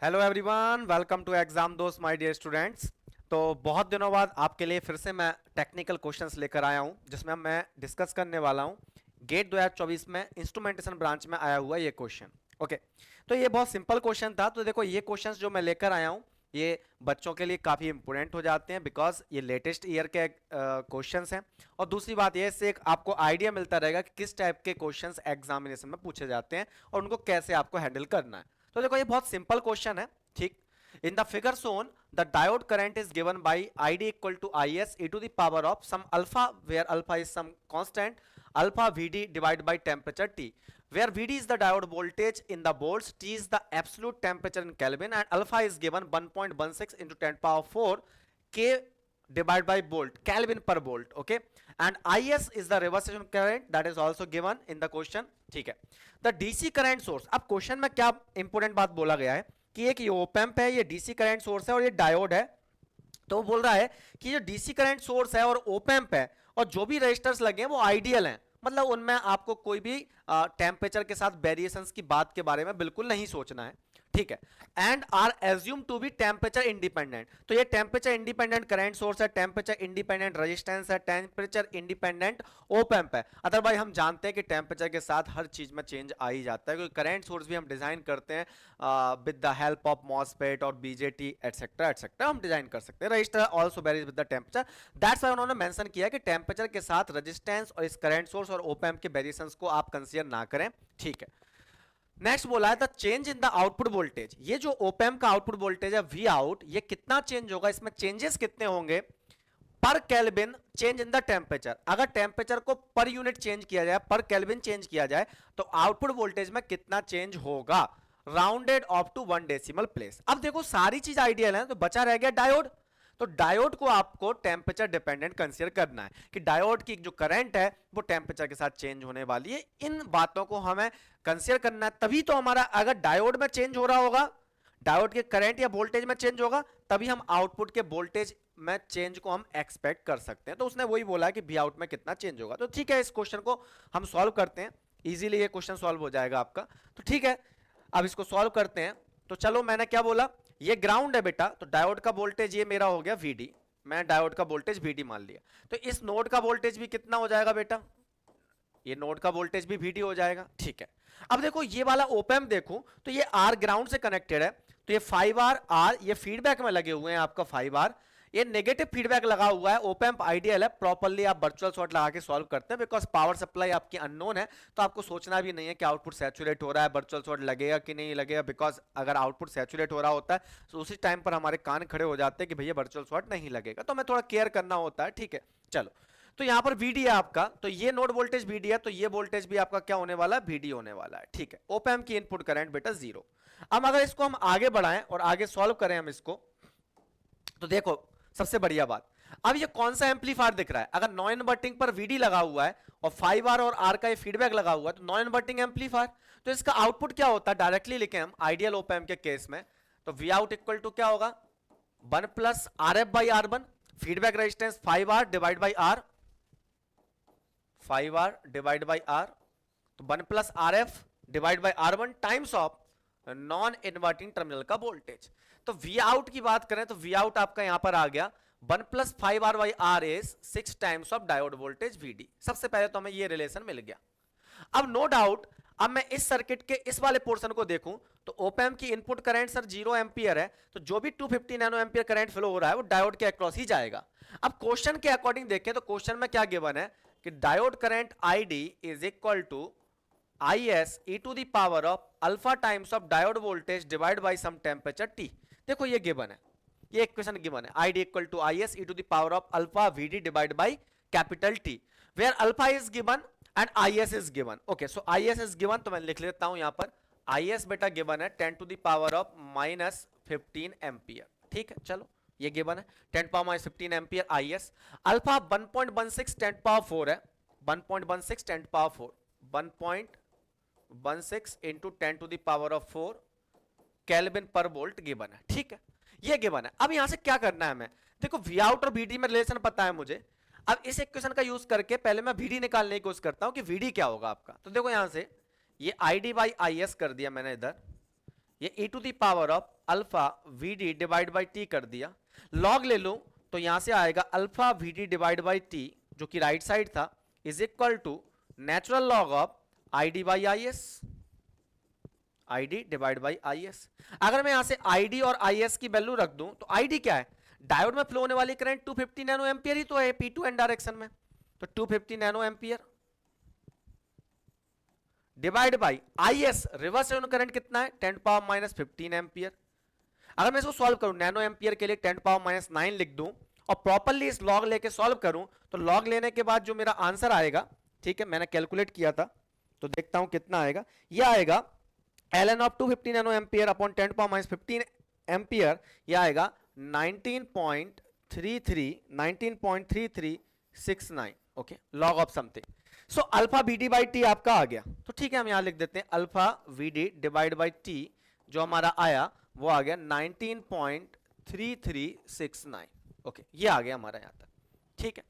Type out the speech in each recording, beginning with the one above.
Hello everyone, welcome to exam दोस्त my dear students. तो बहुत दिनों बाद आपके लिए फिर से मैं टेक्निकल क्वेश्चंस लेकर आया हूं, जिसमें मैं डिस्कस करने वाला हूं गेट 2024 में इंस्ट्रूमेंटेशन ब्रांच में आया हुआ ये क्वेश्चन। ओके, तो ये बहुत सिंपल क्वेश्चन था। तो देखो, ये क्वेश्चंस जो मैं लेकर आया हूं ये बच्चों के लिए काफी इंपोर्टेंट हो जाते हैं, बिकॉज ये लेटेस्ट ईयर के क्वेश्चंस हैं। और दूसरी बात ये, इससे एक आपको आइडिया मिलता रहेगा कि किस टाइप के क्वेश्चंस एग्जामिनेशन में पूछे जाते हैं और उनको कैसे आपको हैंडल करना है। तो देखो, ये बहुत सिंपल क्वेश्चन है। ठीक, in the figure shown the diode current is given by id equal to is e to the power of some alpha, where alpha is some constant, alpha vd divided by temperature T, where vd is the diode voltage in the volts, T is the absolute temperature in Kelvin, and alpha is given 1.16 into 10 power 4 K divided by volt, Kelvin per volt. Okay, and is is the reverse current that is also given in the question. ठीक है, the DC current source. अब question में क्या important बात बोला गया है कि एक ये ओप एम्प है, ये डीसी करंट सोर्स है और ये डायोड है। तो वो बोल रहा है कि जो डीसी करंट सोर्स है और ओप एम्प है और जो भी रजिस्टर्स लगे हैं वो आइडियल हैं, मतलब उनमें आपको कोई भी टेम्परेचर के साथ वेरिएशंस की बात के बारे में बिल्कुल नहीं सोचना है। ठीक है, and are assumed to be temperature independent. तो ये टेम्परेचर इंडिपेंडेंट करंट सोर्स है, टेम्परेचर इंडिपेंडेंट रेजिस्टेंस है, टेम्परेचर इंडिपेंडेंट ओप एम्प है। अदरवाइज हम जानते हैं कि टेम्परेचर के साथ हर चीज में चेंज आ ही जाता है, क्योंकि करंट सोर्स भी हम डिजाइन करते हैं with the help of MOSFET और बीजेटी एटसेट्रा एटसेट्रा, हम डिजाइन कर सकते हैं। Register also varies with the temperature, that's why उन्होंने मेंशन किया कि टेम्परेचर के साथ रेजिस्टेंस और इस करंट सोर्स और ओप एम्प के वेरिएशंस को आप कंसीडर ना करें। ठीक है, नेक्स्ट बोला है the change in the output voltage. ये जो ओपैम्प का आउटपुट वोल्टेज है वी आउट, ये कितना चेंज होगा, इसमें चेंजेस कितने होंगे पर kelvin change in the temperature. अगर टेम्परेचर को पर यूनिट चेंज किया जाए, पर केल्विन चेंज किया जाए, तो आउटपुट वोल्टेज में कितना चेंज होगा, rounded off to 1 decimal place. अब देखो, सारी चीज आइडियल है, तो बचा रह गया डायोड। तो डायोड को आपको टेम्परेचर डिपेंडेंट कंसीडर करना है कि डायोड की जो करंट है वो टेम्परेचर के साथ चेंज होने वाली है। इन बातों को हमें कंसीडर करना है, तभी तो हमारा, अगर डायोड में चेंज हो रहा होगा, डायोड के करंट या वोल्टेज में चेंज होगा, तभी हम आउटपुट के वोल्टेज में चेंज को हम एक्सपेक्ट कर सकते हैं। तो उसने वही बोला कि वी आउट में कितना चेंज होगा। तो ठीक है, इस क्वेश्चन को हम सॉल्व करते हैं, इजीली ये क्वेश्चन सॉल्व हो जाएगा आपका। तो ठीक है, अब इसको सॉल्व करते हैं। तो चलो, मैंने क्या बोला, ये ग्राउंड है बेटा, तो डायोड का वोल्टेज ये मेरा हो गया Vd, मैं डायोड का वोल्टेज Vd मान लिया। तो इस नोड का वोल्टेज भी कितना हो जाएगा बेटा, ये नोड का वोल्टेज भी Vd हो जाएगा। ठीक है, अब देखो ये वाला ओपैम्प देखूं तो ये R ग्राउंड से कनेक्टेड है, तो ये 5R R ये फीडबैक में लगे हुए हैं आपका 5R, ये नेगेटिव फीडबैक लगा हुआ है। ओपैम्प आइडियल है, प्रॉपर्ली आप वर्चुअल शॉर्ट लगा के सॉल्व करते हैं, बिकॉज पावर सप्लाई आपकी अननोन है, तो आपको सोचना भी नहीं है कि आउटपुट सैचुरेट हो रहा है, वर्चुअल शॉर्ट लगेगा कि नहीं लगेगा, बिकॉज अगर आउटपुट सैचुरेट हो रहा होता है तो उसी टाइम पर हमारे कान खड़े हो जाते हैं कि भैया वर्चुअल शॉर्ट नहीं लगेगा, तो हमें थोड़ा केयर करना होता है। ठीक है, चलो, तो यहां पर Vd है आपका, तो ये नोड वोल्टेज Vd है, तो ये वोल्टेज भी आपका क्या होने वाला है, Vd होने वाला है। ठीक है, ओपैम्प की इनपुट करंट बेटा 0। अब अगर इसको हम आगे बढ़ाएं और आगे सॉल्व करें हम इसको, तो देखो सबसे बढ़िया बात, अब ये कौन सा एम्पलीफायर दिख रहा है, अगर नॉन इन्वर्टिंग पर Vd लगा हुआ है और 5R और R का ये फीडबैक लगा हुआ है, तो नॉन इन्वर्टिंग एम्पलीफायर, तो इसका आउटपुट क्या होता है, डायरेक्टली लिखे हम आइडियल ओपैम्प के केस में, तो V आउट इक्वल टू क्या होगा, 1 plus RF by R1, feedback resistance 5R divide by R, 5R divide by R, तो 1 plus RF divide by R1 times of non inverting terminal का voltage. तो V out की बात करें तो V out आपका यहां पर आ गया 1 plus 5R by R is 6 times of diode voltage Vd। सबसे पहले तो हमें ये रिलेशन मिल गया। अब नो डाउट, अब मैं इस सर्किट के इस वाले पोर्शन को देखूं तो ओपैम्प की इनपुट करंट सर 0 एंपियर है, तो जो भी 250 नैनो एंपियर करंट फ्लो हो रहा है वो डायोड के अक्रॉस ही जाएगा। अब क्वेश्चन के अकॉर्डिंग देखें तो क्वेश्चन में क्या गिवन है कि diode current ID is equal to is e to the power of alpha times of diode voltage divided by some temperature T। देखो ये गिवन है, ये इक्वेशन गिवन है, ID equal to is e to the power of alpha Vd divided by capital T, where alpha is given and is is given। okay, so is is given, तो मैं लिख लेता हूं यहां पर is बेटा given है 10 to the power of minus 15 ampere. ठीक है, चलो ये गिवन है 10 power minus 15 ampere is। Alpha 1.16 10 power 4 है, 1.16 10 power 4, 1.16 into 10 to the power of 4 kelvin per volt given है। ठीक है, ये गिवन है। अब यहां से क्या करना है हमें, देखो V आउट और Vd में रिलेशन पता है मुझे। अब इस इक्वेशन का यूज करके पहले मैं Vd निकालने की कोशिश करता हूं कि Vd क्या होगा आपका। तो देखो यहां से ये ID बाई is कर दिया मैंने इधर, ये e to the power of alpha V D divide by T कर दिया, लॉग ले लूं तो यहां से आएगा alpha V D divide by T जो कि राइट साइड था is equal to natural log of I D by I S, I D divide by I S. अगर मैं यहां से आई डी और आई एस की वैल्यू रख दूं तो आई डी क्या है, डायोड में फ्लो होने वाली करंट 250 नैनो एम्पियर ही तो है पी टू एन डायरेक्शन में, तो 250 nano ampere divide by I S reverse current कितना है 10 पावर माइनस 15 एम्पियर। अगर मैं इसको सॉल्व करूं नैनो एम्पियर के लिए 10 पावर माइनस 9 लिख दूं और प्रॉपर्ली इस लॉग लेके सॉल्व करूं तो लॉग लेने के बाद जो मेरा आंसर आएगा, ठीक है मैंने कैलकुलेट किया था तो देखता हूं कितना आएगा, ये आएगा ln of 250 nano ampere upon 10 power minus 15 ampere, ये आएगा 19.3369, okay log of something. So alpha V D by T आपका आ गया, तो ठीक है हम यहां लिख देते हैं alpha V D divide by T जो हमारा आया वो आ गया 19.3369, ओके ये आ गया हमारा यहां तक, ठीक है।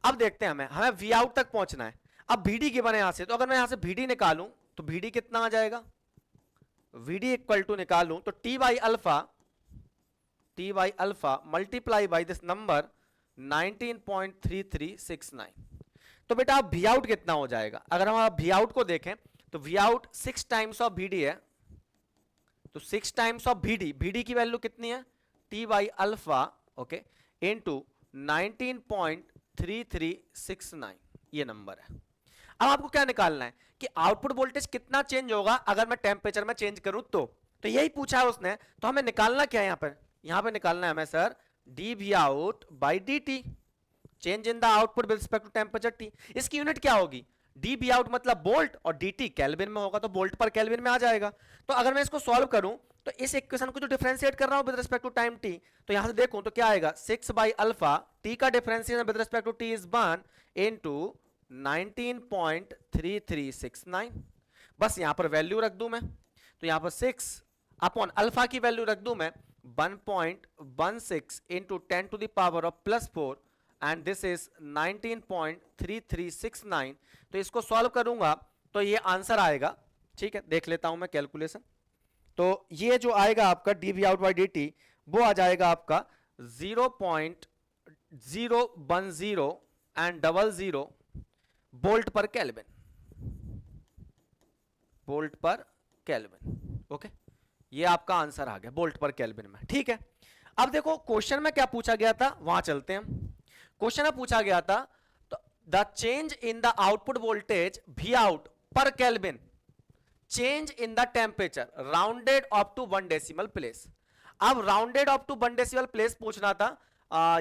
अब देखते हैं हमें वी आउट तक पहुंचना है। अब वीडी गिवन है यहां से, तो अगर मैं यहां से वीडी निकालूं तो वीडी कितना आ जाएगा, वीडी इक्वल टू निकालूं तो T by alpha multiply by this number 19.3369। तो बेटा अब वी आउट कितना हो जाएगा, अगर हम वी आउट को देखें तो V out 6 times of V D है, तो 6 टाइम्स ऑफ वीडी, वीडी की वैल्यू कितनी है T by alpha, okay into 19.3369 ये नंबर है। अब आपको क्या निकालना है कि आउटपुट वोल्टेज कितना चेंज होगा अगर मैं टेम्परेचर में चेंज करूं तो यही पूछा है उसने, तो हमें निकालना क्या है यहां पर निकालना है हमें sir D V out by D T, change in the output with respect to temperature T. इसकी यूनिट क्या होगी, डी बी आउट मतलब वोल्ट और डी टी केल्विन में होगा तो वोल्ट पर केल्विन में आ जाएगा। तो अगर मैं इसको सॉल्व करूं तो इस इक्वेशन को जो डिफरेंशिएट कर रहा हूं with respect to time T, तो यहां से देखूं तो क्या आएगा 6 बाई अल्फा टी का differentiation with respect to T is 1 into 19.3369, बस यहां पर वैल्यू रख दूं मैं, तो यहां पर 6 अपॉन अल्फा की वैल्यू रख दूं मैं 1.16 into 10 to the power of +4 and this is 19.3369। तो इसको सॉल्व करूंगा तो ये आंसर आएगा, ठीक है देख लेता हूं मैं कैलकुलेशन, तो ये जो आएगा आपका D V out by D T वो आ जाएगा आपका 0.010 and 00 volt per kelvin, volt per kelvin, okay ये आपका आंसर आ गया वोल्ट पर केल्विन में, ठीक है। अब देखो क्वेश्चन में क्या पूछा गया था वहां चलते हैं। क्वेश्चन में पूछा गया था तो the change in the output voltage V out पर kelvin change in the temperature rounded up to 1 decimal place. अब rounded up to 1 decimal place पूछना था,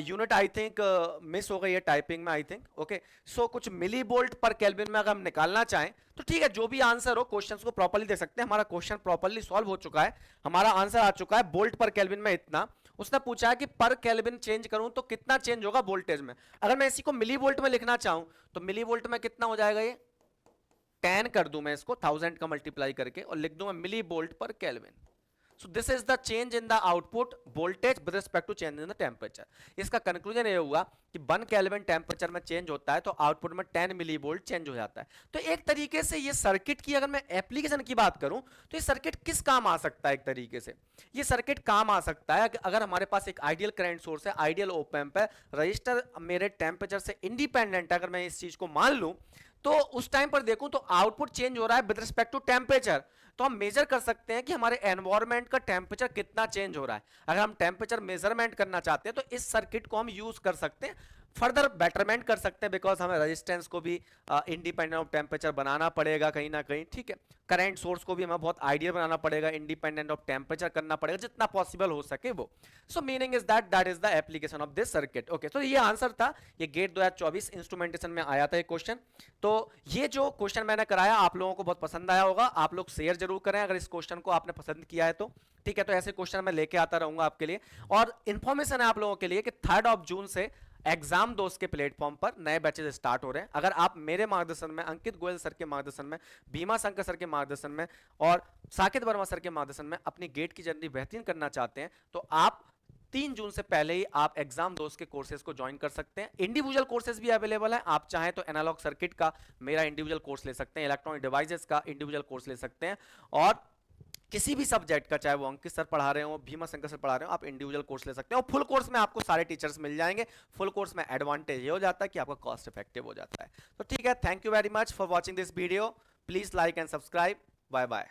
यूनिट आई थिंक मिस हो गई है टाइपिंग में आई थिंक, ओके सो कुछ मिली volt per kelvin में अगर हम निकालना चाहें तो ठीक है जो भी आंसर हो क्वेश्चंस को प्रॉपर्ली देख सकते हैं। हमारा क्वेश्चन प्रॉपर्ली सॉल्व हो चुका है, हमारा आंसर आ चुका है वोल्ट पर केल्विन में इतना। उसने पूछा है कि पर केल्विन चेंज करूं तो कितना चेंज होगा वोल्टेज में। अगर मैं इसी को मिली वोल्ट में लिखना चाहूं तो मिली वोल्ट में कितना हो जाएगा, ये 10 कर दूं मैं इसको 1000 का मल्टीप्लाई करके और लिख दूं मैं milli volt per kelvin. So this is the change in the output voltage with respect to change in the temperature। इसका कंक्लूजन ये हुआ कि 1 केल्विन टेम्परेचर में चेंज होता है तो आउटपुट में 10 मिली वोल्ट चेंज हो जाता है। तो एक तरीके से ये सर्किट की अगर मैं एप्लीकेशन की बात करूं तो ये सर्किट किस काम आ सकता है, एक तरीके से ये सर्किट काम आ सकता है अगर हमारे पास एक आइडियल करंट सोर्स है, आइडियल ओप एम्प है, रजिस्टर मेरे टेम्परेचर से इंडिपेंडेंट है, अगर मैं इस चीज को मान लूं तो उस टाइम पर देखूं तो आउटपुट चेंज हो रहा है विद रिस्पेक्ट टू टेम्परेचर, तो हम मेजर कर सकते हैं कि हमारे एनवायरनमेंट का टेम्परेचर कितना चेंज हो रहा है। अगर हम टेम्परेचर मेजरमेंट करना चाहते हैं तो इस सर्किट को हम यूज कर सकते हैं, फर्दर बेटरमेंट कर सकते हैं, बिकॉज हमें रेजिस्टेंस को भी इंडिपेंडेंट ऑफ टेम्परेचर बनाना पड़ेगा कहीं ना कहीं, ठीक है। करंट सोर्स को भी हमें बहुत आइडियल बनाना पड़ेगा, इंडिपेंडेंट ऑफ टेम्परेचर करना पड़ेगा जितना पॉसिबल हो सके वो। सो meaning is that is the application of this circuit, okay. तो ये आंसर था, ये गेट 2024 इंस्ट्रूमेंटेशन में आया था ये क्वेश्चन। तो ये जो क्वेश्चन मैंने कराया आप लोगों को बहुत पसंद आया होगा, आप लोग शेयर जरूर करें अगर इस क्वेश्चन को आपने पसंद किया है तो, ठीक है। तो ऐसे क्वेश्चन मैं लेके आता रहूंगा आपके लिए। और इंफॉर्मेशन है आप लोगों के लिए कि 3 जून से एग्जाम दोस्त के प्लेटफॉर्म पर नए बैचेस स्टार्ट हो रहे हैं। अगर आप मेरे मार्गदर्शन में, अंकित गोयल सर के मार्गदर्शन में, भीमा शंकर सर के मार्गदर्शन में और साकेत वर्मा सर के मार्गदर्शन में अपनी गेट की जर्नी बेहतरीन करना चाहते हैं तो आप 3 जून से पहले ही आप एग्जाम दोस्त के कोर्सेज को ज्वाइन कर सकते हैं। इंडिविजुअल कोर्सेज भी अवेलेबल है, आप चाहें तो एनालॉग सर्किट का मेरा इंडिविजुअल कोर्स ले सकते हैं, इलेक्ट्रॉनिक डिवाइसेस का इंडिविजुअल कोर्स ले सकते हैं, और किसी भी सब्जेक्ट का, चाहे वो अंकित सर पढ़ा रहे हो, भीमा शंकर सर पढ़ा रहे हो, आप इंडिविजुअल कोर्स ले सकते हो। फुल कोर्स में आपको सारे टीचर्स मिल जाएंगे। फुल कोर्स में एडवांटेज ये हो जाता है कि आपका कॉस्ट इफेक्टिव हो जाता है। तो ठीक है, thank you very much for watching this video. Please like and subscribe. Bye bye.